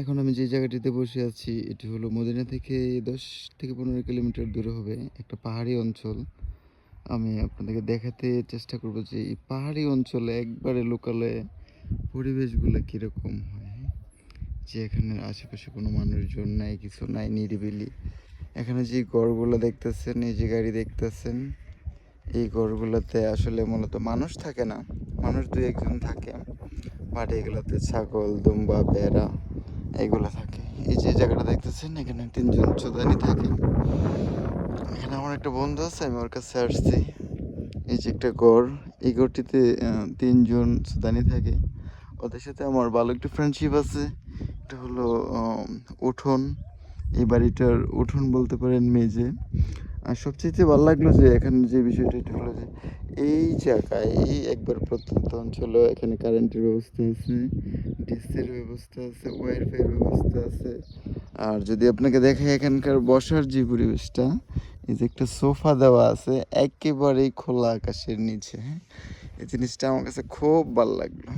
এখন আমি যে জায়গাটিতে বসে আছি এটি হলো মদিনা থেকে ১০ থেকে ১৫ কিলোমিটার দূরে হবে একটা পাহাড়ি অঞ্চল। আমি আপনাদেরকে দেখাতে চেষ্টা করব যে এই পাহাড়ি অঞ্চলে একবারে লোকালয়ে পরিবেশগুলো কীরকম হয়, হ্যাঁ? যে এখানে আশেপাশে কোনো মানুষজন নাই, কিছু নাই, নিরিবিলি। এখানে যে ঘরগুলো দেখতেছেন, এই যে গাড়ি দেখতেছেন, এই ঘরগুলোতে আসলে মূলত মানুষ থাকে না। মানুষ ২-১ জন থাকে। বাট এগুলোতে ছাগল, দুম্বা, ভেড়া এগুলো থাকে। এই যে জায়গাটা দেখতেছেন এখানে ৩ জন চোদানি থাকে। এখানে আমার একটা বন্ধু আছে, আমি ওর কাছে আসছি। এই যে একটা ঘর, এই ঘরটিতে ৩ জন চোদানি থাকে। ওদের সাথে আমার ভালো একটু ফ্রেন্ডশিপ আছে। এটা হলো উঠোন। এই বাড়িটার উঠোন বলতে পারেন মেঝে। আর সবচাইতে ভালো লাগলো যে এখানে যে বিষয়টা এটা হলো যে এই জায়গায় এই একবার প্রত্যন্ত অঞ্চলেও এখানে কারেন্টের ব্যবস্থা আছে, ডিসের ব্যবস্থা আছে, ওয়াইফাইয়ের ব্যবস্থা আছে। আর যদি আপনাকে দেখাই এখানকার বসার যে পরিবেশটা, এই যে একটা সোফা দেওয়া আছে একেবারেই খোলা আকাশের নিচে, হ্যাঁ? এই জিনিসটা আমার কাছে খুব ভালো লাগলো।